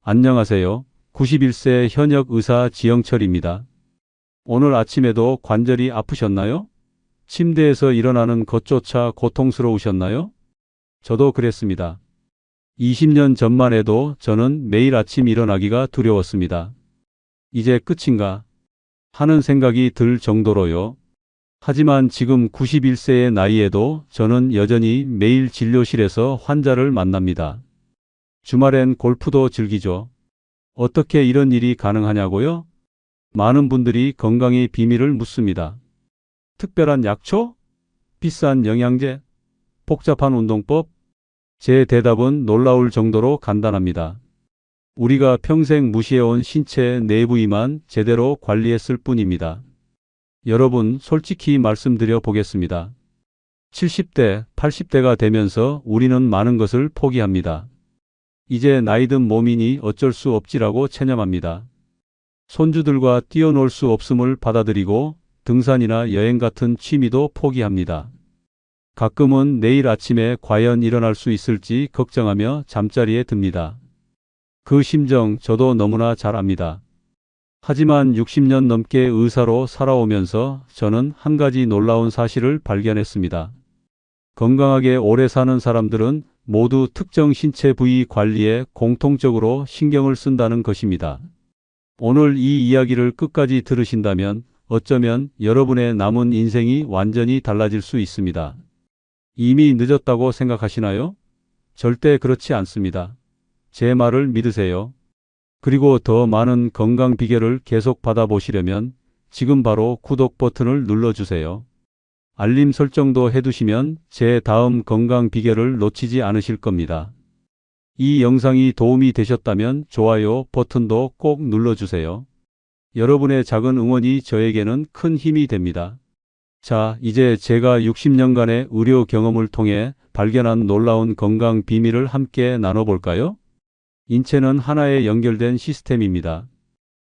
안녕하세요. 91세 현역 의사 지영철입니다. 오늘 아침에도 관절이 아프셨나요? 침대에서 일어나는 것조차 고통스러우셨나요? 저도 그랬습니다. 20년 전만 해도 저는 매일 아침 일어나기가 두려웠습니다. 이제 끝인가 하는 생각이 들 정도로요. 하지만 지금 91세의 나이에도 저는 여전히 매일 진료실에서 환자를 만납니다. 주말엔 골프도 즐기죠. 어떻게 이런 일이 가능하냐고요? 많은 분들이 건강의 비밀을 묻습니다. 특별한 약초? 비싼 영양제? 복잡한 운동법? 제 대답은 놀라울 정도로 간단합니다. 우리가 평생 무시해온 신체 내부위만 제대로 관리했을 뿐입니다. 여러분, 솔직히 말씀드려 보겠습니다. 70대, 80대가 되면서 우리는 많은 것을 포기합니다. 이제 나이든 몸이니 어쩔 수 없지라고 체념합니다. 손주들과 뛰어놀 수 없음을 받아들이고 등산이나 여행 같은 취미도 포기합니다. 가끔은 내일 아침에 과연 일어날 수 있을지 걱정하며 잠자리에 듭니다. 그 심정 저도 너무나 잘 압니다. 하지만 60년 넘게 의사로 살아오면서 저는 한 가지 놀라운 사실을 발견했습니다. 건강하게 오래 사는 사람들은 모두 특정 신체 부위 관리에 공통적으로 신경을 쓴다는 것입니다. 오늘 이 이야기를 끝까지 들으신다면 어쩌면 여러분의 남은 인생이 완전히 달라질 수 있습니다. 이미 늦었다고 생각하시나요? 절대 그렇지 않습니다. 제 말을 믿으세요. 그리고 더 많은 건강 비결을 계속 받아보시려면 지금 바로 구독 버튼을 눌러주세요. 알림 설정도 해두시면 제 다음 건강 비결을 놓치지 않으실 겁니다. 이 영상이 도움이 되셨다면 좋아요 버튼도 꼭 눌러주세요. 여러분의 작은 응원이 저에게는 큰 힘이 됩니다. 자, 이제 제가 60년간의 의료 경험을 통해 발견한 놀라운 건강 비밀을 함께 나눠볼까요? 인체는 하나의 연결된 시스템입니다.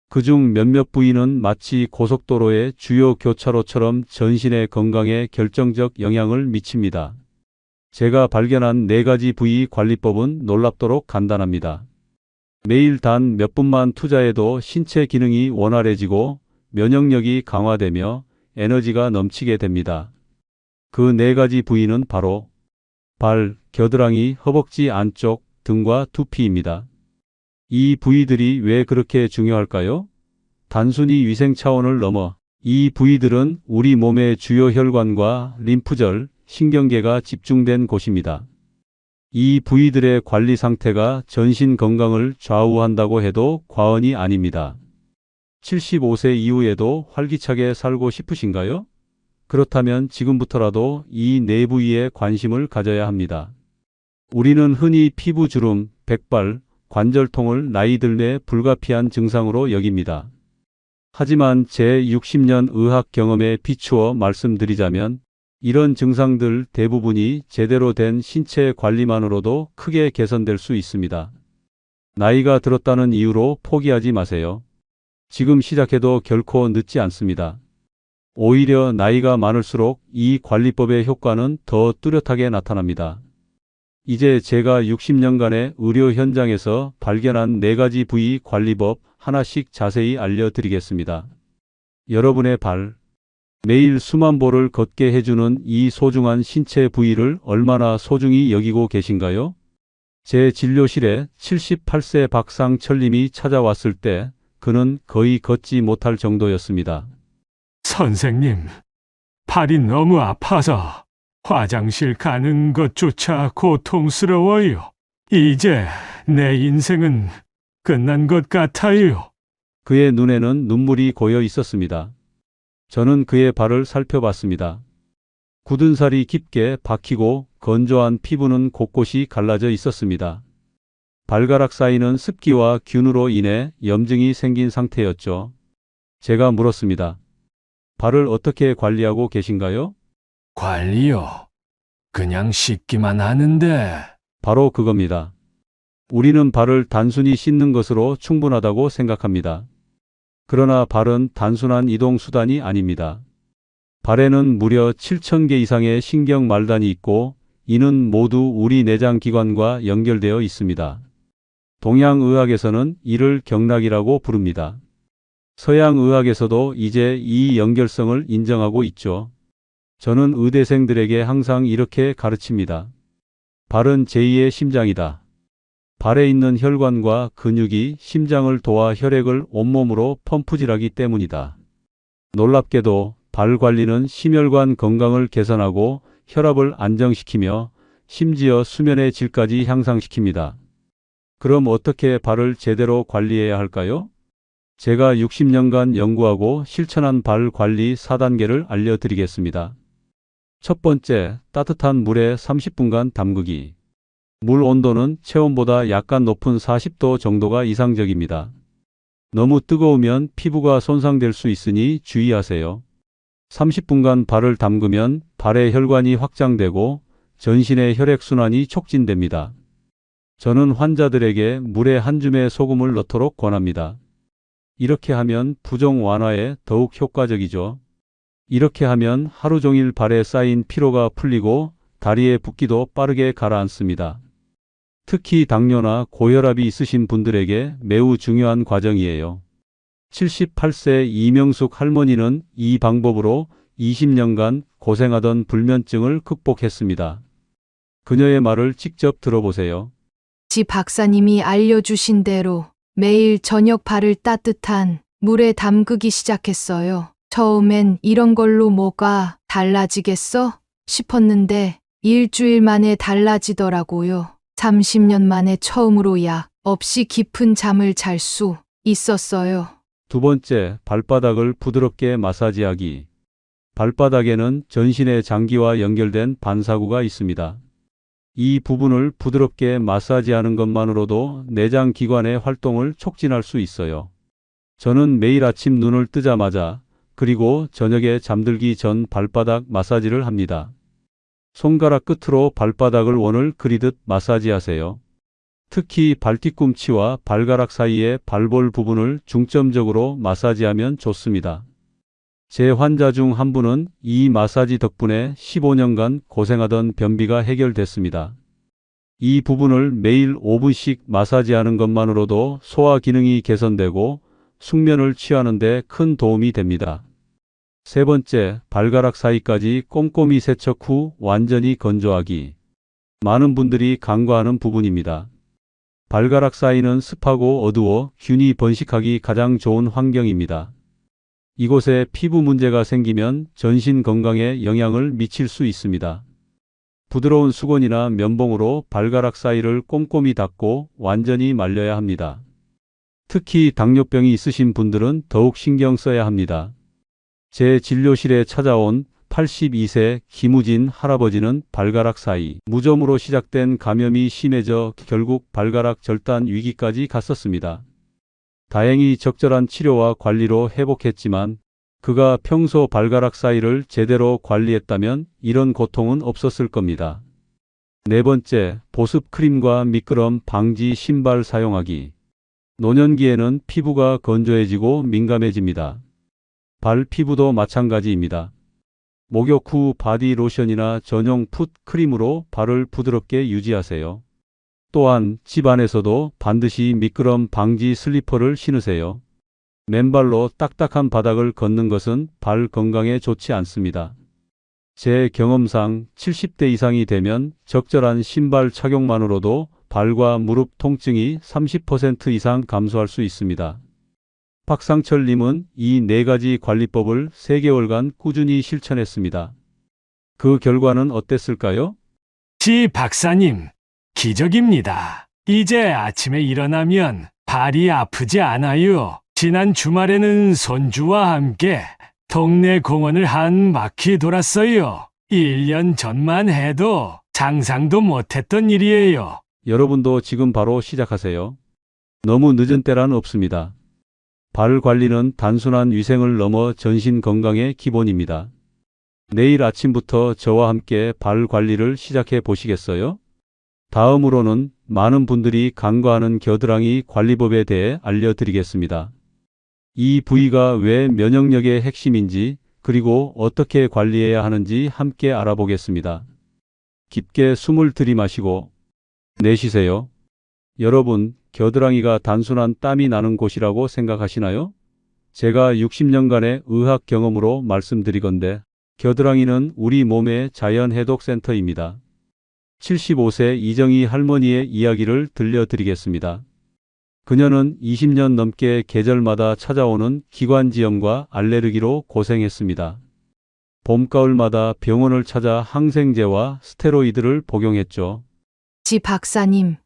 그중 몇몇 부위는 마치 고속도로의 주요 교차로처럼 전신의 건강에 결정적 영향을 미칩니다. 제가 발견한 4가지 부위 관리법은 놀랍도록 간단합니다. 매일 단 몇 분만 투자해도 신체 기능이 원활해지고 면역력이 강화되며 에너지가 넘치게 됩니다. 그 4가지 부위는 바로 발, 겨드랑이, 허벅지 안쪽, 등과 두피입니다. 이 부위들이 왜 그렇게 중요할까요? 단순히 위생 차원을 넘어 이 부위들은 우리 몸의 주요 혈관과 림프절, 신경계가 집중된 곳입니다. 이 부위들의 관리 상태가 전신 건강을 좌우한다고 해도 과언이 아닙니다. 75세 이후에도 활기차게 살고 싶으신가요? 그렇다면 지금부터라도 이 4부위에 관심을 가져야 합니다. 우리는 흔히 피부주름, 백발, 관절통을 나이 들매 불가피한 증상으로 여깁니다. 하지만 제 60년 의학 경험에 비추어 말씀드리자면 이런 증상들 대부분이 제대로 된 신체 관리만으로도 크게 개선될 수 있습니다. 나이가 들었다는 이유로 포기하지 마세요. 지금 시작해도 결코 늦지 않습니다. 오히려 나이가 많을수록 이 관리법의 효과는 더 뚜렷하게 나타납니다. 이제 제가 60년간의 의료 현장에서 발견한 4가지 부위 관리법 하나씩 자세히 알려드리겠습니다. 여러분의 발. 매일 수만 보를 걷게 해주는 이 소중한 신체 부위를 얼마나 소중히 여기고 계신가요? 제 진료실에 78세 박상철님이 찾아왔을 때 그는 거의 걷지 못할 정도였습니다. 선생님, 발이 너무 아파서 화장실 가는 것조차 고통스러워요. 이제 내 인생은 끝난 것 같아요. 그의 눈에는 눈물이 고여 있었습니다. 저는 그의 발을 살펴봤습니다. 굳은 살이 깊게 박히고 건조한 피부는 곳곳이 갈라져 있었습니다. 발가락 사이는 습기와 균으로 인해 염증이 생긴 상태였죠. 제가 물었습니다. 발을 어떻게 관리하고 계신가요? 관리요. 그냥 씻기만 하는데. 바로 그겁니다. 우리는 발을 단순히 씻는 것으로 충분하다고 생각합니다. 그러나 발은 단순한 이동 수단이 아닙니다. 발에는 무려 7,000개 이상의 신경 말단이 있고 이는 모두 우리 내장 기관과 연결되어 있습니다. 동양의학에서는 이를 경락이라고 부릅니다. 서양의학에서도 이제 이 연결성을 인정하고 있죠. 저는 의대생들에게 항상 이렇게 가르칩니다. 발은 제2의 심장이다. 발에 있는 혈관과 근육이 심장을 도와 혈액을 온몸으로 펌프질하기 때문이다. 놀랍게도 발 관리는 심혈관 건강을 개선하고 혈압을 안정시키며 심지어 수면의 질까지 향상시킵니다. 그럼 어떻게 발을 제대로 관리해야 할까요? 제가 60년간 연구하고 실천한 발 관리 4단계를 알려드리겠습니다. 첫 번째, 따뜻한 물에 30분간 담그기. 물 온도는 체온보다 약간 높은 40도 정도가 이상적입니다. 너무 뜨거우면 피부가 손상될 수 있으니 주의하세요. 30분간 발을 담그면 발의 혈관이 확장되고 전신의 혈액순환이 촉진됩니다. 저는 환자들에게 물에 한 줌의 소금을 넣도록 권합니다. 이렇게 하면 부종 완화에 더욱 효과적이죠. 이렇게 하면 하루 종일 발에 쌓인 피로가 풀리고 다리의 붓기도 빠르게 가라앉습니다. 특히 당뇨나 고혈압이 있으신 분들에게 매우 중요한 과정이에요. 78세 이명숙 할머니는 이 방법으로 20년간 고생하던 불면증을 극복했습니다. 그녀의 말을 직접 들어보세요. 지 박사님이 알려주신 대로 매일 저녁 발을 따뜻한 물에 담그기 시작했어요. 처음엔 이런 걸로 뭐가 달라지겠어? 싶었는데 일주일 만에 달라지더라고요. 30년 만에 처음으로 약 없이 깊은 잠을 잘 수 있었어요. 두 번째, 발바닥을 부드럽게 마사지하기. 발바닥에는 전신의 장기와 연결된 반사구가 있습니다. 이 부분을 부드럽게 마사지하는 것만으로도 내장 기관의 활동을 촉진할 수 있어요. 저는 매일 아침 눈을 뜨자마자 그리고 저녁에 잠들기 전 발바닥 마사지를 합니다. 손가락 끝으로 발바닥을 원을 그리듯 마사지하세요. 특히 발뒤꿈치와 발가락 사이의 발볼 부분을 중점적으로 마사지하면 좋습니다. 제 환자 중 한 분은 이 마사지 덕분에 15년간 고생하던 변비가 해결됐습니다. 이 부분을 매일 5분씩 마사지하는 것만으로도 소화 기능이 개선되고 숙면을 취하는 데 큰 도움이 됩니다. 세 번째, 발가락 사이까지 꼼꼼히 세척 후 완전히 건조하기. 많은 분들이 간과하는 부분입니다. 발가락 사이는 습하고 어두워 균이 번식하기 가장 좋은 환경입니다. 이곳에 피부 문제가 생기면 전신 건강에 영향을 미칠 수 있습니다. 부드러운 수건이나 면봉으로 발가락 사이를 꼼꼼히 닦고 완전히 말려야 합니다. 특히 당뇨병이 있으신 분들은 더욱 신경 써야 합니다. 제 진료실에 찾아온 82세 김우진 할아버지는 발가락 사이 무좀으로 시작된 감염이 심해져 결국 발가락 절단 위기까지 갔었습니다. 다행히 적절한 치료와 관리로 회복했지만 그가 평소 발가락 사이를 제대로 관리했다면 이런 고통은 없었을 겁니다. 네 번째, 보습 크림과 미끄럼 방지 신발 사용하기. 노년기에는 피부가 건조해지고 민감해집니다. 발 피부도 마찬가지입니다. 목욕 후 바디 로션이나 전용 풋 크림으로 발을 부드럽게 유지하세요. 또한 집 안에서도 반드시 미끄럼 방지 슬리퍼를 신으세요. 맨발로 딱딱한 바닥을 걷는 것은 발 건강에 좋지 않습니다. 제 경험상 70대 이상이 되면 적절한 신발 착용만으로도 발과 무릎 통증이 30% 이상 감소할 수 있습니다. 박상철님은 이 네 가지 관리법을 3개월간 꾸준히 실천했습니다. 그 결과는 어땠을까요? 지 박사님, 기적입니다. 이제 아침에 일어나면 발이 아프지 않아요. 지난 주말에는 손주와 함께 동네 공원을 한 바퀴 돌았어요. 1년 전만 해도 상상도 못했던 일이에요. 여러분도 지금 바로 시작하세요. 너무 늦은 때란 없습니다. 발 관리는 단순한 위생을 넘어 전신 건강의 기본입니다. 내일 아침부터 저와 함께 발 관리를 시작해 보시겠어요? 다음으로는 많은 분들이 간과하는 겨드랑이 관리법에 대해 알려드리겠습니다. 이 부위가 왜 면역력의 핵심인지 그리고 어떻게 관리해야 하는지 함께 알아보겠습니다. 깊게 숨을 들이마시고 내쉬세요. 여러분, 겨드랑이가 단순한 땀이 나는 곳이라고 생각하시나요? 제가 60년간의 의학 경험으로 말씀드리건대 겨드랑이는 우리 몸의 자연 해독 센터입니다. 75세 이정희 할머니의 이야기를 들려드리겠습니다. 그녀는 20년 넘게 계절마다 찾아오는 기관지염과 알레르기로 고생했습니다. 봄, 가을마다 병원을 찾아 항생제와 스테로이드를 복용했죠. 지 박사님,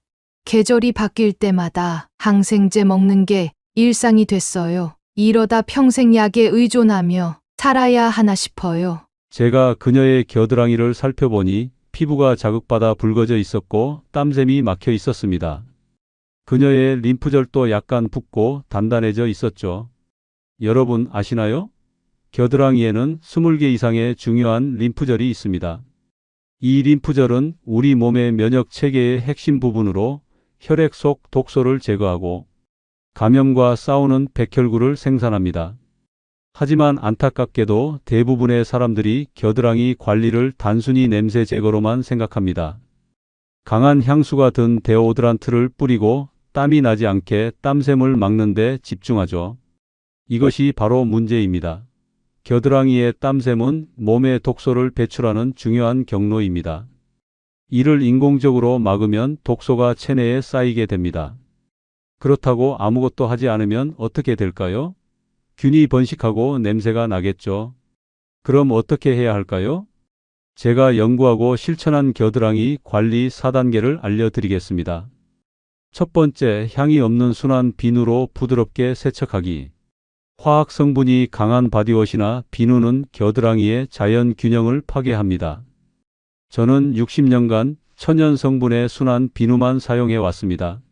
계절이 바뀔 때마다 항생제 먹는 게 일상이 됐어요. 이러다 평생 약에 의존하며 살아야 하나 싶어요. 제가 그녀의 겨드랑이를 살펴보니 피부가 자극받아 붉어져 있었고 땀샘이 막혀 있었습니다. 그녀의 림프절도 약간 붓고 단단해져 있었죠. 여러분 아시나요? 겨드랑이에는 20개 이상의 중요한 림프절이 있습니다. 이 림프절은 우리 몸의 면역 체계의 핵심 부분으로 혈액 속 독소를 제거하고 감염과 싸우는 백혈구를 생산합니다. 하지만 안타깝게도 대부분의 사람들이 겨드랑이 관리를 단순히 냄새 제거로만 생각합니다. 강한 향수가 든 데오드란트를 뿌리고 땀이 나지 않게 땀샘을 막는 데 집중하죠. 이것이 바로 문제입니다. 겨드랑이의 땀샘은 몸의 독소를 배출하는 중요한 경로입니다. 이를 인공적으로 막으면 독소가 체내에 쌓이게 됩니다. 그렇다고 아무것도 하지 않으면 어떻게 될까요? 균이 번식하고 냄새가 나겠죠. 그럼 어떻게 해야 할까요? 제가 연구하고 실천한 겨드랑이 관리 4단계를 알려드리겠습니다. 첫 번째, 향이 없는 순한 비누로 부드럽게 세척하기. 화학 성분이 강한 바디워시나 비누는 겨드랑이의 자연 균형을 파괴합니다. 저는 60년간 천연 성분의 순한 비누만 사용해 왔습니다.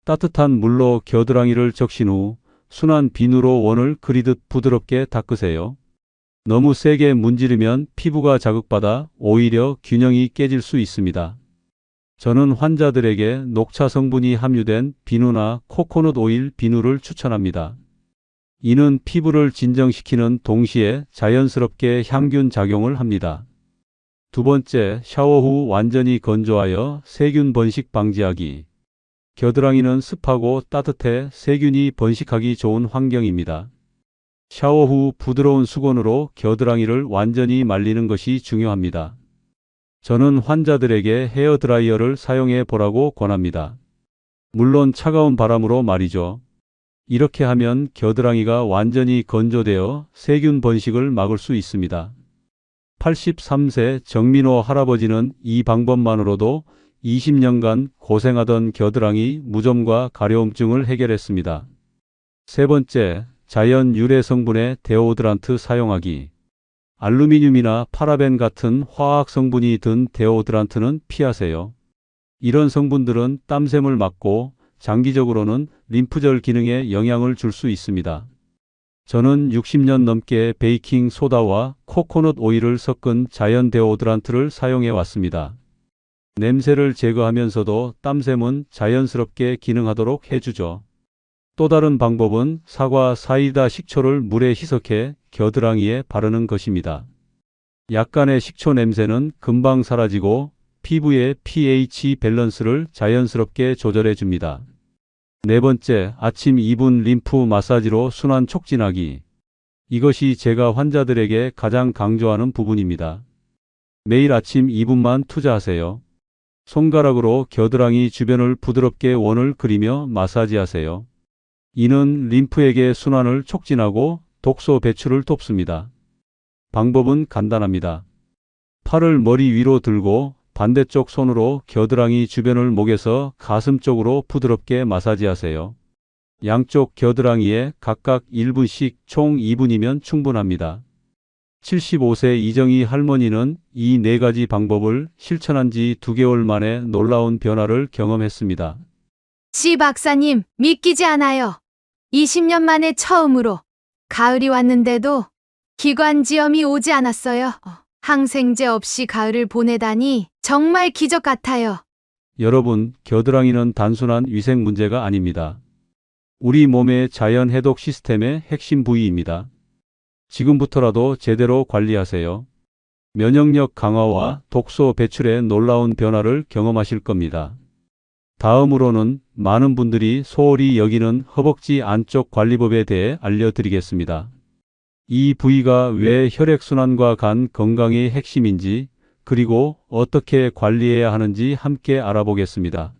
따뜻한 물로 겨드랑이를 적신 후 순한 비누로 원을 그리듯 부드럽게 닦으세요. 너무 세게 문지르면 피부가 자극받아 오히려 균형이 깨질 수 있습니다. 저는 환자들에게 녹차 성분이 함유된 비누나 코코넛 오일 비누를 추천합니다. 이는 피부를 진정시키는 동시에 자연스럽게 향균 작용을 합니다. 두 번째, 샤워 후 완전히 건조하여 세균 번식 방지하기. 겨드랑이는 습하고 따뜻해 세균이 번식하기 좋은 환경입니다. 샤워 후 부드러운 수건으로 겨드랑이를 완전히 말리는 것이 중요합니다. 저는 환자들에게 헤어드라이어를 사용해 보라고 권합니다. 물론 차가운 바람으로 말이죠. 이렇게 하면 겨드랑이가 완전히 건조되어 세균 번식을 막을 수 있습니다. 83세 정민호 할아버지는 이 방법만으로도 20년간 고생하던 겨드랑이 무좀과 가려움증을 해결했습니다. 세 번째, 자연 유래 성분의 데오드란트 사용하기. 알루미늄이나 파라벤 같은 화학 성분이 든 데오드란트는 피하세요. 이런 성분들은 땀샘을 막고 장기적으로는 림프절 기능에 영향을 줄 수 있습니다. 저는 60년 넘게 베이킹 소다와 코코넛 오일을 섞은 자연 데오드란트를 사용해 왔습니다. 냄새를 제거하면서도 땀샘은 자연스럽게 기능하도록 해주죠. 또 다른 방법은 사과 사이다 식초를 물에 희석해 겨드랑이에 바르는 것입니다. 약간의 식초 냄새는 금방 사라지고 피부의 pH 밸런스를 자연스럽게 조절해 줍니다. 네 번째, 아침 2분 림프 마사지로 순환 촉진하기. 이것이 제가 환자들에게 가장 강조하는 부분입니다. 매일 아침 2분만 투자하세요. 손가락으로 겨드랑이 주변을 부드럽게 원을 그리며 마사지하세요. 이는 림프에게 순환을 촉진하고 독소 배출을 돕습니다. 방법은 간단합니다. 팔을 머리 위로 들고 반대쪽 손으로 겨드랑이 주변을 목에서 가슴 쪽으로 부드럽게 마사지하세요. 양쪽 겨드랑이에 각각 1분씩 총 2분이면 충분합니다. 75세 이정희 할머니는 이 4가지 방법을 실천한 지 2개월 만에 놀라운 변화를 경험했습니다. 지 박사님, 믿기지 않아요. 20년 만에 처음으로 가을이 왔는데도 기관지염이 오지 않았어요. 항생제 없이 가을을 보내다니 정말 기적 같아요. 여러분, 겨드랑이는 단순한 위생 문제가 아닙니다. 우리 몸의 자연 해독 시스템의 핵심 부위입니다. 지금부터라도 제대로 관리하세요. 면역력 강화와 독소 배출에 놀라운 변화를 경험하실 겁니다. 다음으로는 많은 분들이 소홀히 여기는 허벅지 안쪽 관리법에 대해 알려드리겠습니다. 이 부위가 왜 혈액순환과 간 건강의 핵심인지, 그리고 어떻게 관리해야 하는지 함께 알아보겠습니다.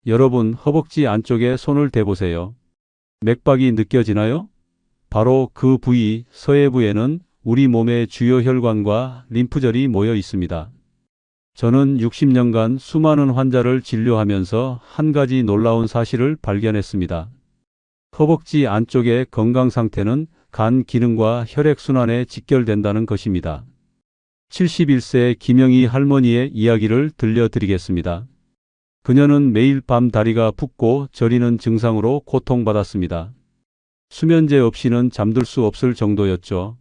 여러분, 허벅지 안쪽에 손을 대보세요. 맥박이 느껴지나요? 바로 그 부위, 서해부에는 우리 몸의 주요 혈관과 림프절이 모여 있습니다. 저는 60년간 수많은 환자를 진료하면서 한 가지 놀라운 사실을 발견했습니다. 허벅지 안쪽의 건강 상태는 간 기능과 혈액순환에 직결된다는 것입니다. 71세 김영희 할머니의 이야기를 들려드리겠습니다. 그녀는 매일 밤 다리가 붓고 저리는 증상으로 고통받았습니다. 수면제 없이는 잠들 수 없을 정도였죠.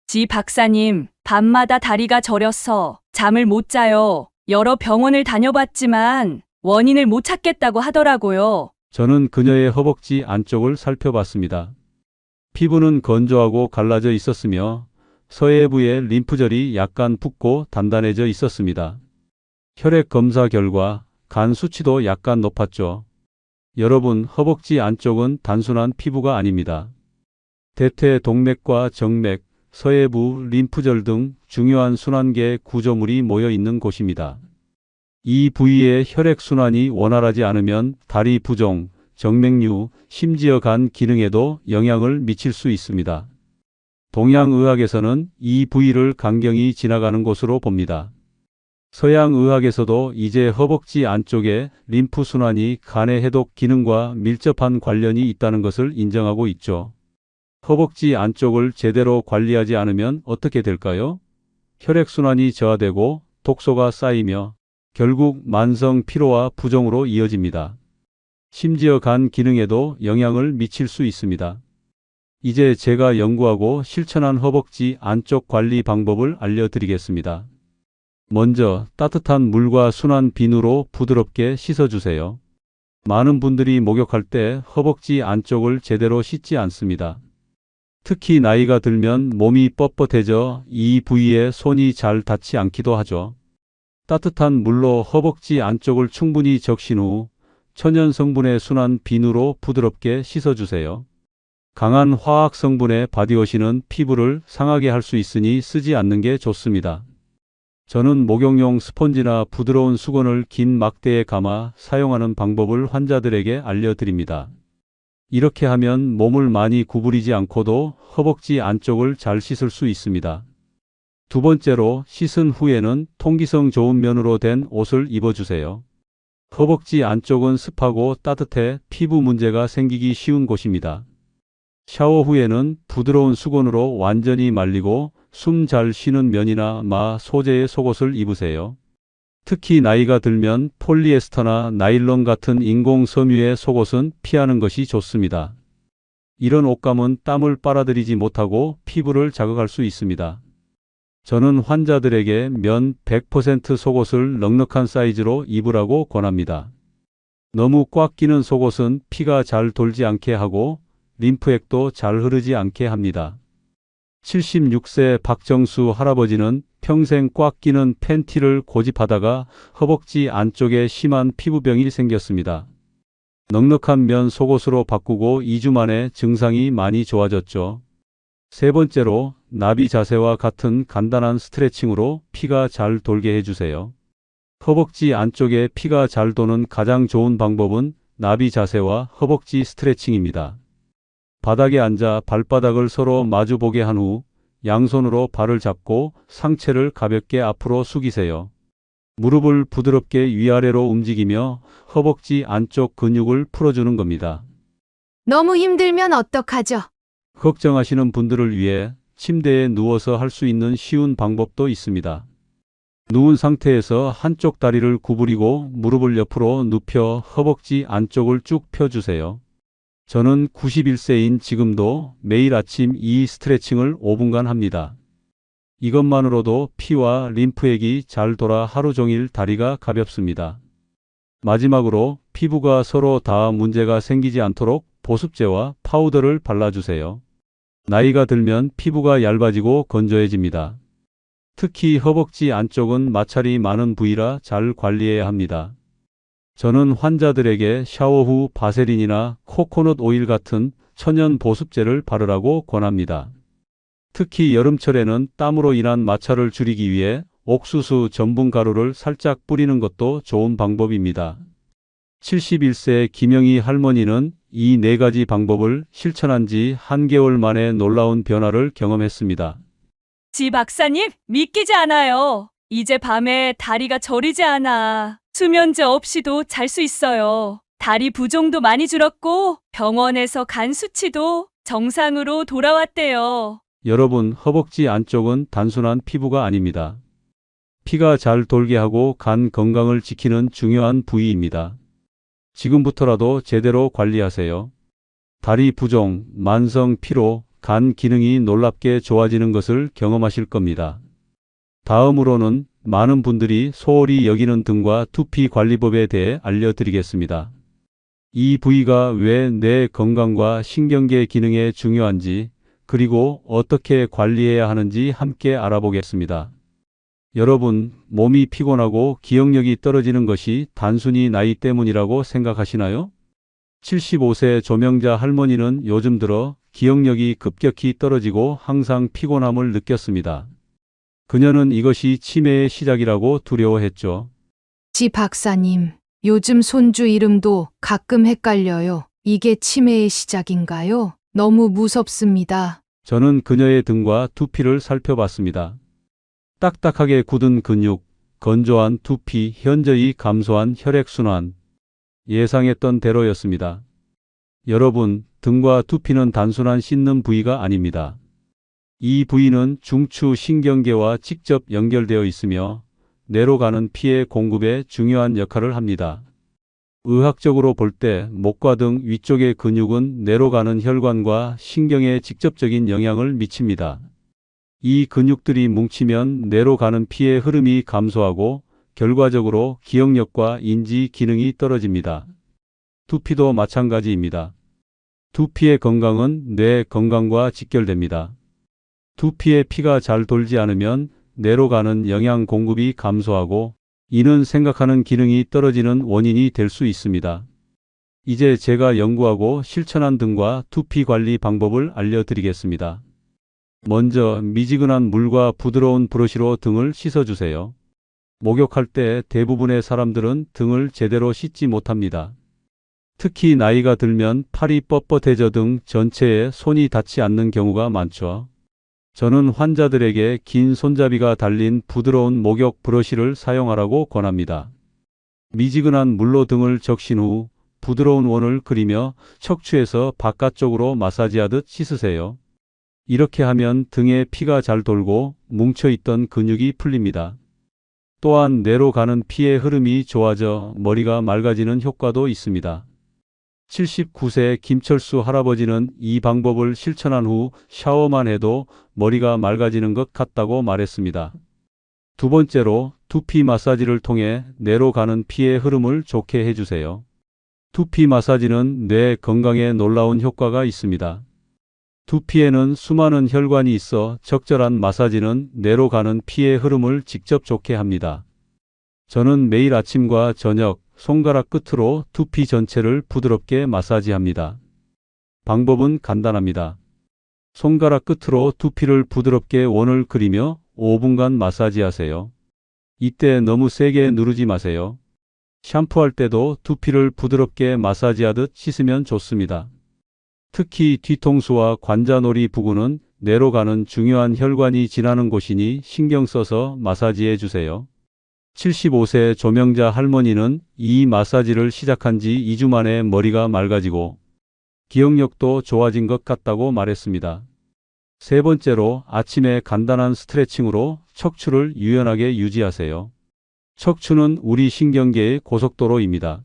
지 박사님, 밤마다 다리가 저려서 잠을 못 자요. 여러 병원을 다녀봤지만 원인을 못 찾겠다고 하더라고요. 저는 그녀의 허벅지 안쪽을 살펴봤습니다. 피부는 건조하고 갈라져 있었으며 서해부의 림프절이 약간 붓고 단단해져 있었습니다. 혈액 검사 결과 간 수치도 약간 높았죠. 여러분, 허벅지 안쪽은 단순한 피부가 아닙니다. 대퇴 동맥과 정맥, 서해부, 림프절 등 중요한 순환계 구조물이 모여 있는 곳입니다. 이 부위의 혈액순환이 원활하지 않으면 다리 부종, 정맥류, 심지어 간 기능에도 영향을 미칠 수 있습니다. 동양의학에서는 이 부위를 강경히 지나가는 곳으로 봅니다. 서양의학에서도 이제 허벅지 안쪽에 림프순환이 간의 해독 기능과 밀접한 관련이 있다는 것을 인정하고 있죠. 허벅지 안쪽을 제대로 관리하지 않으면 어떻게 될까요? 혈액순환이 저하되고 독소가 쌓이며 결국 만성 피로와 부종으로 이어집니다. 심지어 간 기능에도 영향을 미칠 수 있습니다. 이제 제가 연구하고 실천한 허벅지 안쪽 관리 방법을 알려드리겠습니다. 먼저 따뜻한 물과 순한 비누로 부드럽게 씻어주세요. 많은 분들이 목욕할 때 허벅지 안쪽을 제대로 씻지 않습니다. 특히 나이가 들면 몸이 뻣뻣해져 이 부위에 손이 잘 닿지 않기도 하죠. 따뜻한 물로 허벅지 안쪽을 충분히 적신 후 천연 성분의 순한 비누로 부드럽게 씻어주세요. 강한 화학 성분의 바디워시는 피부를 상하게 할 수 있으니 쓰지 않는 게 좋습니다. 저는 목욕용 스펀지나 부드러운 수건을 긴 막대에 감아 사용하는 방법을 환자들에게 알려드립니다. 이렇게 하면 몸을 많이 구부리지 않고도 허벅지 안쪽을 잘 씻을 수 있습니다. 두 번째로, 씻은 후에는 통기성 좋은 면으로 된 옷을 입어주세요. 허벅지 안쪽은 습하고 따뜻해 피부 문제가 생기기 쉬운 곳입니다. 샤워 후에는 부드러운 수건으로 완전히 말리고 숨 잘 쉬는 면이나 마 소재의 속옷을 입으세요. 특히 나이가 들면 폴리에스터나 나일론 같은 인공 섬유의 속옷은 피하는 것이 좋습니다. 이런 옷감은 땀을 빨아들이지 못하고 피부를 자극할 수 있습니다. 저는 환자들에게 면 100% 속옷을 넉넉한 사이즈로 입으라고 권합니다. 너무 꽉 끼는 속옷은 피가 잘 돌지 않게 하고 림프액도 잘 흐르지 않게 합니다. 76세 박정수 할아버지는 평생 꽉 끼는 팬티를 고집하다가 허벅지 안쪽에 심한 피부병이 생겼습니다. 넉넉한 면 속옷으로 바꾸고 2주 만에 증상이 많이 좋아졌죠. 세 번째로, 나비 자세와 같은 간단한 스트레칭으로 피가 잘 돌게 해주세요. 허벅지 안쪽에 피가 잘 도는 가장 좋은 방법은 나비 자세와 허벅지 스트레칭입니다. 바닥에 앉아 발바닥을 서로 마주보게 한 후 양손으로 발을 잡고 상체를 가볍게 앞으로 숙이세요. 무릎을 부드럽게 위아래로 움직이며 허벅지 안쪽 근육을 풀어주는 겁니다. 너무 힘들면 어떡하죠? 걱정하시는 분들을 위해 침대에 누워서 할 수 있는 쉬운 방법도 있습니다. 누운 상태에서 한쪽 다리를 구부리고 무릎을 옆으로 눕혀 허벅지 안쪽을 쭉 펴주세요. 저는 91세인 지금도 매일 아침 이 스트레칭을 5분간 합니다. 이것만으로도 피와 림프액이 잘 돌아 하루 종일 다리가 가볍습니다. 마지막으로 피부가 서로 다 문제가 생기지 않도록 보습제와 파우더를 발라주세요. 나이가 들면 피부가 얇아지고 건조해집니다. 특히 허벅지 안쪽은 마찰이 많은 부위라 잘 관리해야 합니다. 저는 환자들에게 샤워 후 바세린이나 코코넛 오일 같은 천연 보습제를 바르라고 권합니다. 특히 여름철에는 땀으로 인한 마찰을 줄이기 위해 옥수수 전분 가루를 살짝 뿌리는 것도 좋은 방법입니다. 71세 김영희 할머니는 이 네 가지 방법을 실천한 지 한 개월 만에 놀라운 변화를 경험했습니다. 지 박사님, 믿기지 않아요. 이제 밤에 다리가 저리지 않아. 수면제 없이도 잘 수 있어요. 다리 부종도 많이 줄었고 병원에서 간 수치도 정상으로 돌아왔대요. 여러분, 허벅지 안쪽은 단순한 피부가 아닙니다. 피가 잘 돌게 하고 간 건강을 지키는 중요한 부위입니다. 지금부터라도 제대로 관리하세요. 다리 부종, 만성 피로, 간 기능이 놀랍게 좋아지는 것을 경험하실 겁니다. 다음으로는 많은 분들이 소홀히 여기는 등과 두피 관리법에 대해 알려드리겠습니다. 이 부위가 왜 내 건강과 신경계 기능에 중요한지, 그리고 어떻게 관리해야 하는지 함께 알아보겠습니다. 여러분, 몸이 피곤하고 기억력이 떨어지는 것이 단순히 나이 때문이라고 생각하시나요? 75세 조명자 할머니는 요즘 들어 기억력이 급격히 떨어지고 항상 피곤함을 느꼈습니다. 그녀는 이것이 치매의 시작이라고 두려워했죠. 지 박사님, 요즘 손주 이름도 가끔 헷갈려요. 이게 치매의 시작인가요? 너무 무섭습니다. 저는 그녀의 등과 두피를 살펴봤습니다. 딱딱하게 굳은 근육, 건조한 두피, 현저히 감소한 혈액순환. 예상했던 대로였습니다. 여러분, 등과 두피는 단순한 씻는 부위가 아닙니다. 이 부위는 중추 신경계와 직접 연결되어 있으며 뇌로 가는 피의 공급에 중요한 역할을 합니다. 의학적으로 볼 때 목과 등 위쪽의 근육은 뇌로 가는 혈관과 신경에 직접적인 영향을 미칩니다. 이 근육들이 뭉치면 뇌로 가는 피의 흐름이 감소하고 결과적으로 기억력과 인지 기능이 떨어집니다. 두피도 마찬가지입니다. 두피의 건강은 뇌 건강과 직결됩니다. 두피에 피가 잘 돌지 않으면 뇌로 가는 영양 공급이 감소하고 이는 생각하는 기능이 떨어지는 원인이 될 수 있습니다. 이제 제가 연구하고 실천한 등과 두피 관리 방법을 알려드리겠습니다. 먼저 미지근한 물과 부드러운 브러쉬로 등을 씻어주세요. 목욕할 때 대부분의 사람들은 등을 제대로 씻지 못합니다. 특히 나이가 들면 팔이 뻣뻣해져 등 전체에 손이 닿지 않는 경우가 많죠. 저는 환자들에게 긴 손잡이가 달린 부드러운 목욕 브러쉬를 사용하라고 권합니다. 미지근한 물로 등을 적신 후 부드러운 원을 그리며 척추에서 바깥쪽으로 마사지하듯 씻으세요. 이렇게 하면 등에 피가 잘 돌고 뭉쳐있던 근육이 풀립니다. 또한 뇌로 가는 피의 흐름이 좋아져 머리가 맑아지는 효과도 있습니다. 79세 김철수 할아버지는 이 방법을 실천한 후 샤워만 해도 머리가 맑아지는 것 같다고 말했습니다. 두 번째로 두피 마사지를 통해 뇌로 가는 피의 흐름을 좋게 해주세요. 두피 마사지는 뇌 건강에 놀라운 효과가 있습니다. 두피에는 수많은 혈관이 있어 적절한 마사지는 뇌로 가는 피의 흐름을 직접 좋게 합니다. 저는 매일 아침과 저녁 손가락 끝으로 두피 전체를 부드럽게 마사지합니다. 방법은 간단합니다. 손가락 끝으로 두피를 부드럽게 원을 그리며 5분간 마사지하세요. 이때 너무 세게 누르지 마세요. 샴푸할 때도 두피를 부드럽게 마사지하듯 씻으면 좋습니다. 특히 뒤통수와 관자놀이 부근은 뇌로 가는 중요한 혈관이 지나는 곳이니 신경 써서 마사지해 주세요. 75세 조명자 할머니는 이 마사지를 시작한 지 2주 만에 머리가 맑아지고 기억력도 좋아진 것 같다고 말했습니다. 세 번째로 아침에 간단한 스트레칭으로 척추를 유연하게 유지하세요. 척추는 우리 신경계의 고속도로입니다.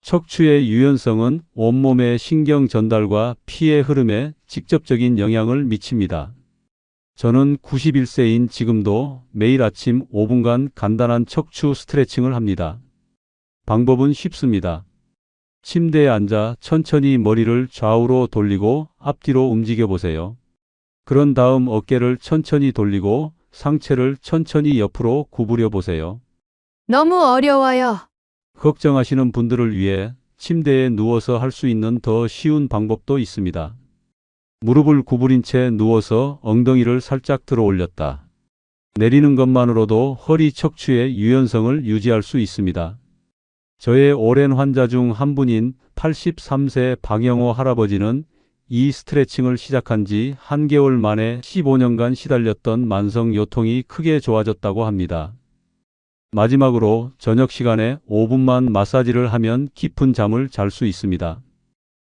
척추의 유연성은 온몸의 신경 전달과 피의 흐름에 직접적인 영향을 미칩니다. 저는 91세인 지금도 매일 아침 5분간 간단한 척추 스트레칭을 합니다. 방법은 쉽습니다. 침대에 앉아 천천히 머리를 좌우로 돌리고 앞뒤로 움직여 보세요. 그런 다음 어깨를 천천히 돌리고 상체를 천천히 옆으로 구부려 보세요. 너무 어려워요. 걱정하시는 분들을 위해 침대에 누워서 할 수 있는 더 쉬운 방법도 있습니다. 무릎을 구부린 채 누워서 엉덩이를 살짝 들어 올렸다 내리는 것만으로도 허리 척추의 유연성을 유지할 수 있습니다. 저의 오랜 환자 중 한 분인 83세 박영호 할아버지는 이 스트레칭을 시작한 지 한 개월 만에 15년간 시달렸던 만성 요통이 크게 좋아졌다고 합니다. 마지막으로 저녁 시간에 5분만 마사지를 하면 깊은 잠을 잘 수 있습니다.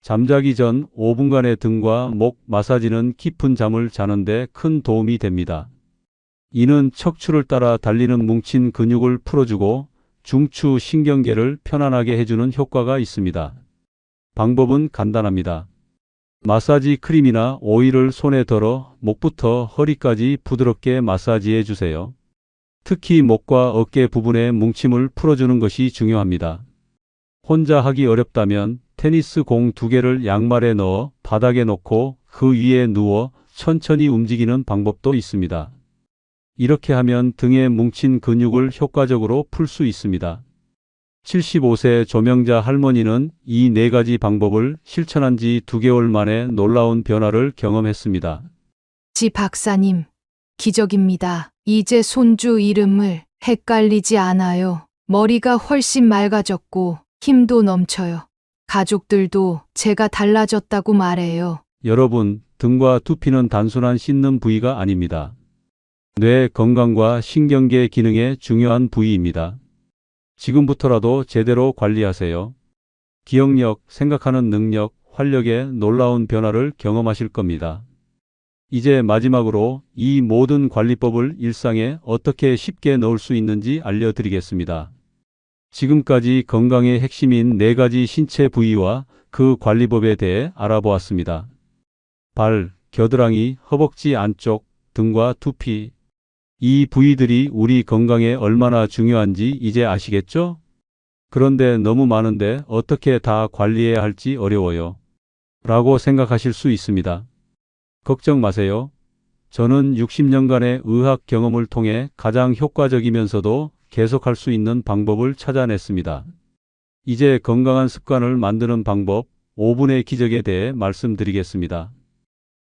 잠자기 전 5분간의 등과 목 마사지는 깊은 잠을 자는데 큰 도움이 됩니다. 이는 척추를 따라 달리는 뭉친 근육을 풀어주고 중추 신경계를 편안하게 해주는 효과가 있습니다. 방법은 간단합니다. 마사지 크림이나 오일을 손에 덜어 목부터 허리까지 부드럽게 마사지해 주세요. 특히 목과 어깨 부분의 뭉침을 풀어주는 것이 중요합니다. 혼자 하기 어렵다면 테니스 공 2개를 양말에 넣어 바닥에 놓고 그 위에 누워 천천히 움직이는 방법도 있습니다. 이렇게 하면 등에 뭉친 근육을 효과적으로 풀 수 있습니다. 75세 조명자 할머니는 이 4가지 방법을 실천한 지 2개월 만에 놀라운 변화를 경험했습니다. 지 박사님, 기적입니다. 이제 손주 이름을 헷갈리지 않아요. 머리가 훨씬 맑아졌고 힘도 넘쳐요. 가족들도 제가 달라졌다고 말해요. 여러분, 등과 두피는 단순한 씻는 부위가 아닙니다. 뇌 건강과 신경계 기능에 중요한 부위입니다. 지금부터라도 제대로 관리하세요. 기억력, 생각하는 능력, 활력에 놀라운 변화를 경험하실 겁니다. 이제 마지막으로 이 모든 관리법을 일상에 어떻게 쉽게 넣을 수 있는지 알려드리겠습니다. 지금까지 건강의 핵심인 4가지 신체 부위와 그 관리법에 대해 알아보았습니다. 발, 겨드랑이, 허벅지 안쪽, 등과 두피. 이 부위들이 우리 건강에 얼마나 중요한지 이제 아시겠죠? 그런데 너무 많은데 어떻게 다 관리해야 할지 어려워요. 라고 생각하실 수 있습니다. 걱정 마세요. 저는 60년간의 의학 경험을 통해 가장 효과적이면서도 계속할 수 있는 방법을 찾아냈습니다. 이제 건강한 습관을 만드는 방법 5분의 기적에 대해 말씀드리겠습니다.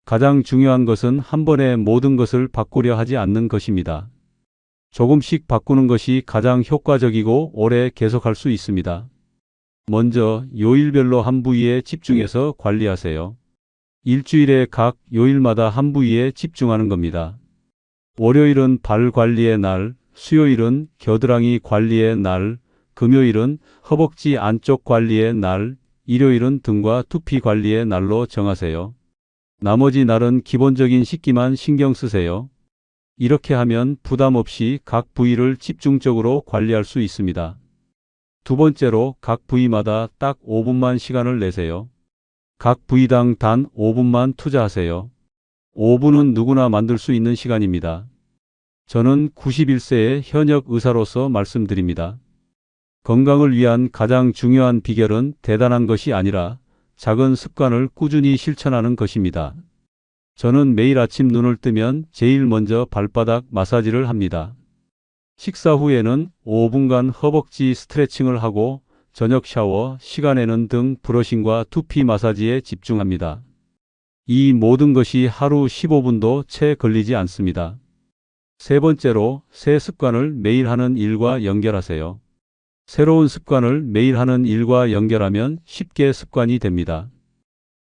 가장 중요한 것은 한 번에 모든 것을 바꾸려 하지 않는 것입니다. 조금씩 바꾸는 것이 가장 효과적이고 오래 계속할 수 있습니다. 먼저 요일별로 한 부위에 집중해서 관리하세요. 일주일에 각 요일마다 한 부위에 집중하는 겁니다. 월요일은 발 관리의 날, 수요일은 겨드랑이 관리의 날, 금요일은 허벅지 안쪽 관리의 날, 일요일은 등과 두피 관리의 날로 정하세요. 나머지 날은 기본적인 씻기만 신경 쓰세요. 이렇게 하면 부담 없이 각 부위를 집중적으로 관리할 수 있습니다. 두 번째로 각 부위마다 딱 5분만 시간을 내세요. 각 부위당 단 5분만 투자하세요. 5분은 누구나 만들 수 있는 시간입니다. 저는 91세의 현역 의사로서 말씀드립니다. 건강을 위한 가장 중요한 비결은 대단한 것이 아니라 작은 습관을 꾸준히 실천하는 것입니다. 저는 매일 아침 눈을 뜨면 제일 먼저 발바닥 마사지를 합니다. 식사 후에는 5분간 허벅지 스트레칭을 하고 저녁 샤워 시간에는 등 브러싱과 두피 마사지에 집중합니다. 이 모든 것이 하루 15분도 채 걸리지 않습니다. 세 번째로 새 습관을 매일 하는 일과 연결하세요. 새로운 습관을 매일 하는 일과 연결하면 쉽게 습관이 됩니다.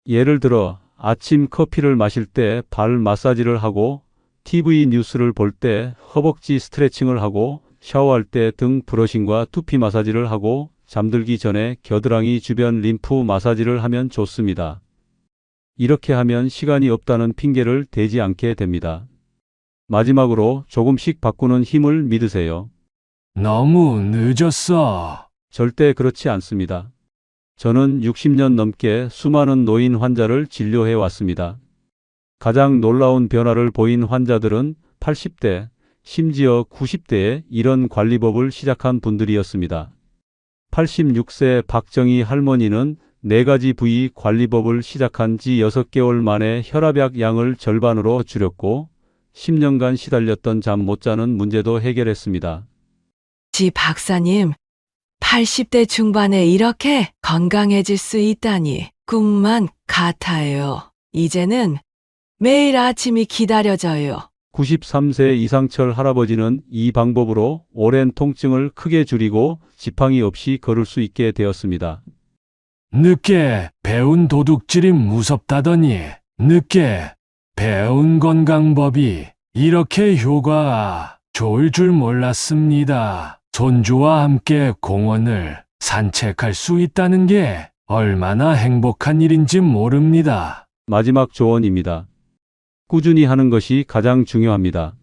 예를 들어 아침 커피를 마실 때 발 마사지를 하고 TV 뉴스를 볼 때 허벅지 스트레칭을 하고 샤워할 때 등 브러싱과 두피 마사지를 하고 잠들기 전에 겨드랑이 주변 림프 마사지를 하면 좋습니다. 이렇게 하면 시간이 없다는 핑계를 대지 않게 됩니다. 마지막으로 조금씩 바꾸는 힘을 믿으세요. 너무 늦었어. 절대 그렇지 않습니다. 저는 60년 넘게 수많은 노인 환자를 진료해 왔습니다. 가장 놀라운 변화를 보인 환자들은 80대, 심지어 90대에 이런 관리법을 시작한 분들이었습니다. 86세 박정희 할머니는 4가지 부위 관리법을 시작한 지 6개월 만에 혈압약 양을 절반으로 줄였고 10년간 시달렸던 잠 못 자는 문제도 해결했습니다. 지 박사님, 80대 중반에 이렇게 건강해질 수 있다니 꿈만 같아요. 이제는 매일 아침이 기다려져요. 93세 이상철 할아버지는 이 방법으로 오랜 통증을 크게 줄이고 지팡이 없이 걸을 수 있게 되었습니다. 늦게 배운 도둑질이 무섭다더니 늦게 배운 건강법이 이렇게 효과가 좋을 줄 몰랐습니다. 손주와 함께 공원을 산책할 수 있다는 게 얼마나 행복한 일인지 모릅니다. 마지막 조언입니다. 꾸준히 하는 것이 가장 중요합니다.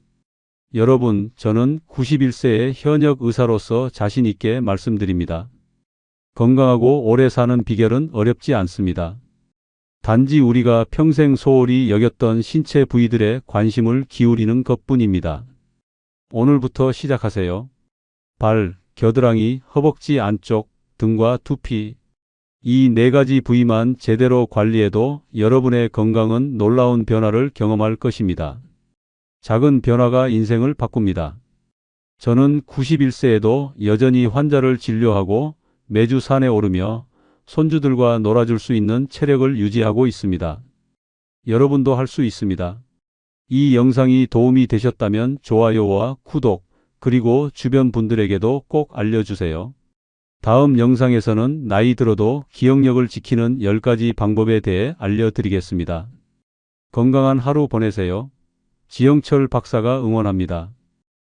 여러분, 저는 91세의 현역 의사로서 자신 있게 말씀드립니다. 건강하고 오래 사는 비결은 어렵지 않습니다. 단지 우리가 평생 소홀히 여겼던 신체 부위들에 관심을 기울이는 것뿐입니다. 오늘부터 시작하세요. 발, 겨드랑이, 허벅지 안쪽, 등과 두피. 이 네 가지 부위만 제대로 관리해도 여러분의 건강은 놀라운 변화를 경험할 것입니다. 작은 변화가 인생을 바꿉니다. 저는 91세에도 여전히 환자를 진료하고 매주 산에 오르며 손주들과 놀아줄 수 있는 체력을 유지하고 있습니다. 여러분도 할 수 있습니다. 이 영상이 도움이 되셨다면 좋아요와 구독, 그리고 주변 분들에게도 꼭 알려주세요. 다음 영상에서는 나이 들어도 기억력을 지키는 10가지 방법에 대해 알려드리겠습니다. 건강한 하루 보내세요. 지영철 박사가 응원합니다.